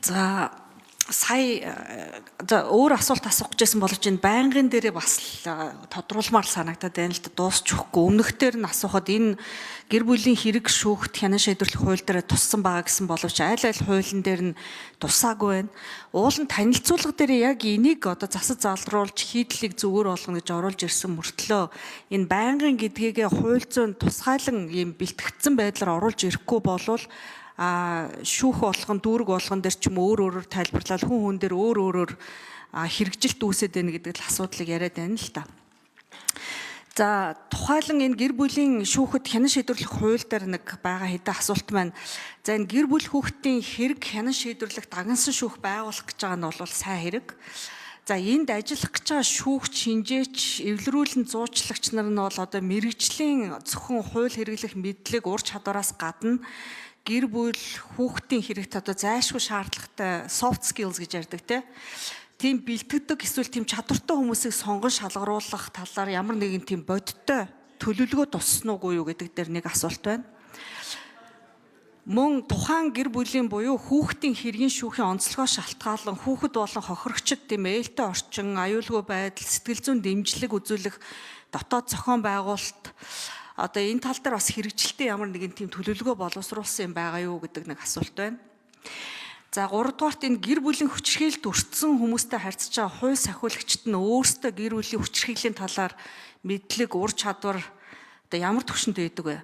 За сая өөр асуулт асуух гэжсэн боловч энэ байнгын дээрээ бас тодруулмаар санагдаад байна л да, дуусчихгүй. Өмнөхдөр нь асуухад энэ гэр бүлийн хэрэг шүүхт хянан шийдвэрлэх хууль дээр туссан байгаа гэсэн боловч аль хуулийн дээр нь тусаагүй байна. Уул нь танилцуулга дээр яг энийг одоо засаж залруулж хийдлийг зүгээр болгоно гэж оруулж ирсэн мөртлөө энэ байнгын гэдгийг хууль зүйн тусгайлан юм бэлтгэгдсэн байдлаар оруулж ирэхгүй болвол шүүх болгон дүүрэг болгон дээр ч юм өөр өөрөөр тайлбарлал хүн дээр өөр өөрөөр хэрэгжилт үүсэж байна гэдэг л асуудлыг яриад байна л та. За тухайлан энэ гэр бүлийн шүүхэд хянан шийдвэрлэх хууль дээр нэг байгаа хэдэн асуулт маань. За энэ гэр бүл хүүхдийн хэрэг хянан шийдвэрлэх дагнсан шүүх байгуулах гэж байгаа нь бол сайн хэрэг. За энд ажиллах гэж байгаа шүүгч, шинжээч, эвлэрүүлэн зуучлагч нар нь бол одоо мэрэгжлийн зөвхөн хууль хэрэглэх мэдлэг, ур чадвараас гадна гэр бүл хүүхдийн хэрэгт одоо зайлшгүй шаардлагатай soft skills гэж ярьдаг тийм бэлтгэдэг эсвэл тийм чадвартай хүмүүсийг сонгон шалгаруулах талаар ямар нэгэн тийм бодиттой төлөвлөгөө туссан уугүй юу гэдэг дээр нэг асуулт байна. Мөн тухайн гэр бүлийн буюу хүүхдийн хэргийн шүүхийн онцлогоо шалтгаалan хүүхэд болон хохирогчид тийм ээлтэй орчин, аюулгүй байдал, сэтгэл зүйн дэмжлэг үзүүлэх дотоод зохион байгуулалт одоо энэ тал дээр бас хэрэгжилтээ ямар нэгэн тийм төлөвлөгөө боловсруулсан юм байгаа юу гэдэг нэг асуулт байна. За 3 дугаарт энэ гэр бүлийн хүчирхийлэлд өртсөн хүмүүстэй харьцаж байгаа хууль сахиулагчид нь өөрсдөө гэр бүлийн хүчирхийллийн талаар мэдлэг, ур чадвар одоо ямар түвшинд байдаг вэ?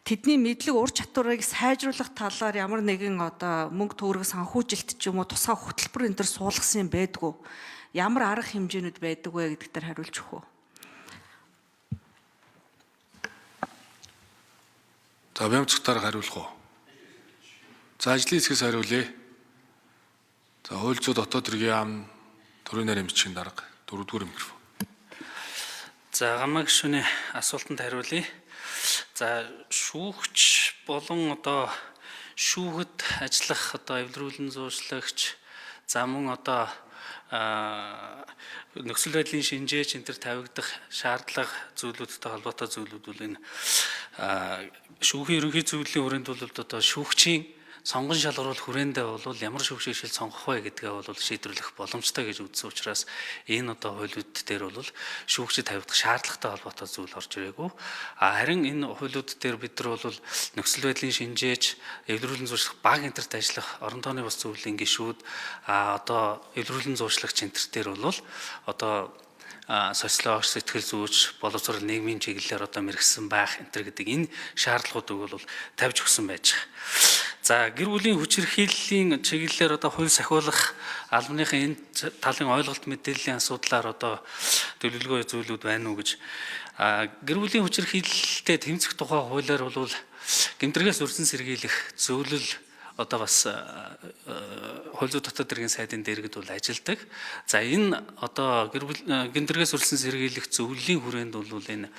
Тэдний мэдлэг, ур чадварыг сайжруулах талаар ямар нэгэн одоо мөнгө төгрөг санхүүжилт ч юм уу тусгай хөтөлбөр энэ төр суулгасан юм байдгүй. Ямар арга хэмжээнүүд байдаг вэ гэдэг дээр хариулж өгөх үү? За бямцгтаар хариулах уу? За ажлын хэсгээс хариулъя. За хууль зүйн дотоод хэргийн яам төрийн нарийн бичгийн дарга 4-р микрофон. За гамаа гишүүний асуултанд хариулъя. За шүүгч болон одоо шүүхэд ажиллах одоо эвлэрүүлэн зуучлагч за мөн одоо нөхцөл байдлын шинжээч энэ төр тавигдах шаардлага зүйлүүдтэй холбоотой зүйлүүд бол энэ шүүхийн ерөнхий зөвлөлийн хүрээнд бол одоо шүүгчийн сонгон шалгаруулах хүрээндээ бол ямар шүүгчийг шил сонгох вэ гэдгээ бол шийдвэрлэх боломжтой гэж үзсэн учраас энэ одоо хуулиуд дээр бол шүүгчид тавигдах шаардлагатай холбоотой зүйл орж ирээгүй. Харин энэ хуулиуд дээр бид нар бол нөхцөл байдлын шинжээч, эвлэрүүлэн зуршлах баг энтерт ажиллах орон тооны бас зөвлөлийн гишүүд одоо эвлэрүүлэн зуршлагч энтер дээр бол одоо социолог, сэтгэл зүйч, боловсрол нийгмийн чиглэлээр одоо мэрэгсэн байх энтер гэдэг энэ шаардлагуудыг бол тавьж өгсөн байж байгаа. За гэр бүлийн хүчирхийллийн чиглэлээр одоо хууль сахиулах албаныхын энэ талын ойлголт мэдээллийн асуудлаар одоо төлөвлөгөө зүйлүүд байна уу гэж гэр бүлийн хүчирхийлэлтэй тэмцэх тухай хуулиар бол гэмтрэгээс өрсөн сэргийлэх зөвлөл одоо бас хууль зүйн дотоод хэргийн сайдын дэргэд бол ажилдаг. За энэ одоо гэмтрэгээс өрсөн сэргийлэх зөвлөлийн хүрээнд бол энэ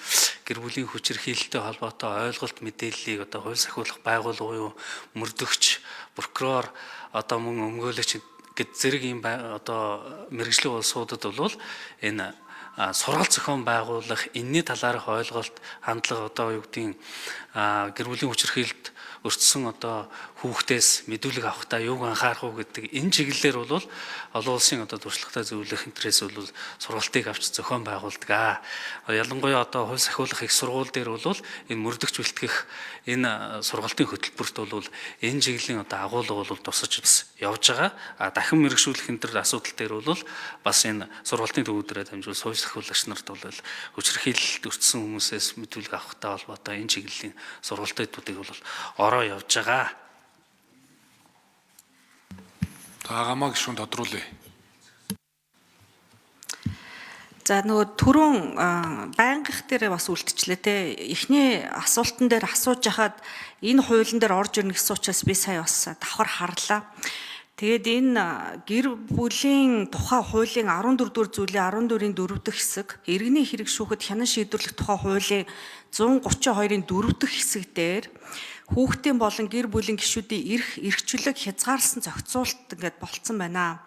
гэр бүлийн хүчирхийлэлтэй холбоотой ойлголт мэдээллийг одоо хууль сахиулах байгууллага юу мөрдөгч, прокурор одоо мөн өмгөөлөгч гэд зэрэг ийм одоо мэргэжлийн улсуудад бол энэ сургаал зохион байгуулах энэний талаарх ойлголт хандлага одоо юу гэдгийг гэр бүлийн хүчирхийлэлд өртсөн одоо хүүхдээс мэдүүлэг авахдаа юуг анхаарах уу гэдэг энэ чиглэлээр бол олон улсын одоо туршлагатай зөвлөх интерес бол сургалтыг авч зохион байгуулдаг. Ялангуяа одоо хууль сахиулах их сургууль дээр бол энэ мөрдөгч бэлтгэх энэ сургалтын хөтөлбөрт бол энэ чиглэлийн одоо агуулга бол тусаж бас явж байгаа. Дахин мэрэгшүүлэх энэ төр асуудал дээр бол бас энэ сургалтын төвүүдээр дамжуул хууль сахиулагч нарт бол хүчирхийлэлд өртсөн хүмүүсээс мэдүүлэг авахтай холбоотой энэ чиглэлийн сургалтуудыг бол ороо явж байгаа. Гамаа гишүүн тодруулъя. За нөгөө түрүүн байнгих дээр бас үлдчихлээ те. Эхний асуултан дээр асууж хахад энэ хуулийн дээр орж ирнэ гэсэн учраас би сая бас давхар харлаа. Тэгээд энэ гэр бүлийн тухай хуулийн 14-р зүйлийн 14-ийн 4-р хэсэг иргэний хэрэг шүүхэд хянан шийдвэрлэх тухай хуулийн 132-ийн 4-р хэсэг дээр хүүхдийн болон гэр бүлийн гишүүдийн эрхчлөлөг хязгаарласан зохицуулт ингээд болцсон байна.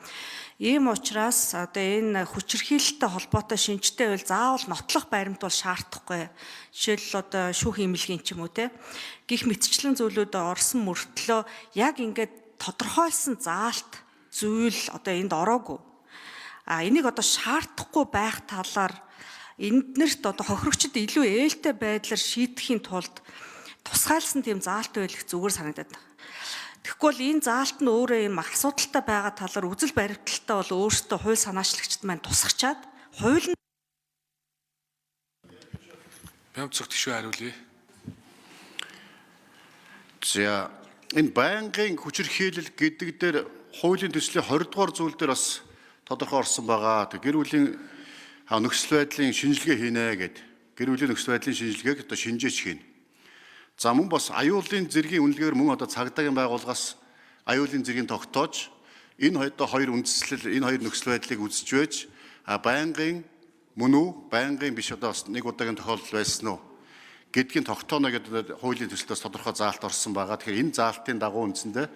Ийм учраас одоо энэ хүчирхийлэлтэй холбоотой шинжтэй байвал заавал нотлох баримт бол шаардахгүй. Жишээл одоо шүүхийн имлэгийн ч юм уу те. Гэх мэтчлэн зүйлүүд орсон мөртлөө яг ингээд тодорхойлсон заалт зүйл одоо энд ороогүй. Энийг одоо шаардахгүй байх талаар энднэрт одоо хохирогчд илүү ээлтэй байдлаар шийдэхийн тулд тусгайлсан тийм заалт байх зүгээр санагдаад байна. Тэгэхгүй бол энэ заалт нь өөрөө юм асуудалтай байгаа талаар үзэл баримталтай бол өөрсдөө хууль санаачлагчд маань тусгачаад хууль нь Бямцэг тишүү хариулъя. За энэ байнгын хүчирхийлэл гэдэг дээр хуулийн төслийн 20 дугаар зүйл дээр бас тодорхой орсон байгаа. Гэр бүлийн нөхцөл байдлын шинжилгээ хийнэ гэд. Гэр бүлийн нөхцөл байдлын шинжилгээг одоо шинжээч хийнэ. За мөн бас аюулын зэргийн үнэлгээр мөн одоо цагдаагийн байгууллагаас аюулын зэргийг тогтоож энэ хоёр үндслэл энэ хоёр нөхцөл байдлыг үзэж байж байнгын мөн үү байнгын биш одоо бас нэг удаагийн тохиолдол байсан уу гэдгийг тогтооно гэдэг хуулийн төслөөс тодорхой заалт орсон байгаа. Тэгэхээр энэ заалтын дагуу үндсэндээ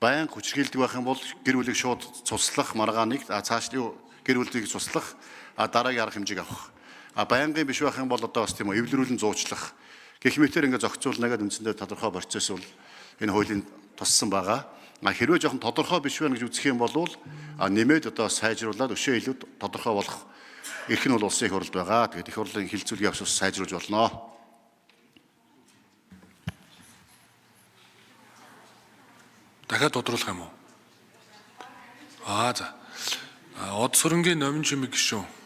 байнга хүчирхийлдэг байх юм бол гэр бүлийг шууд цуслах маргааныг цааш гэр бүлийг цуслах дараагийн арга хэмжээг авах. Байнгын биш байх юм бол одоо бас тийм үү эвлэрүүлэн зуучлах гэх мэтээр ингээд зохицуулна гэдэг үндсэндээ тодорхой процесс бол энэ хуулийн туссан байгаа. Хэрвээ жоохон тодорхой биш байна гэж үзэх юм бол нэмээд одоо сайжруулад өшөө илүү тодорхой болох эрх нь бол улсын их хурлд байгаа. Тэгээд их хурлын хилцүүлгийн явц сайжруулж болно. Дахиад тодруулах юм уу? За. Од сүрэнгийн номин чимэг гишүүн.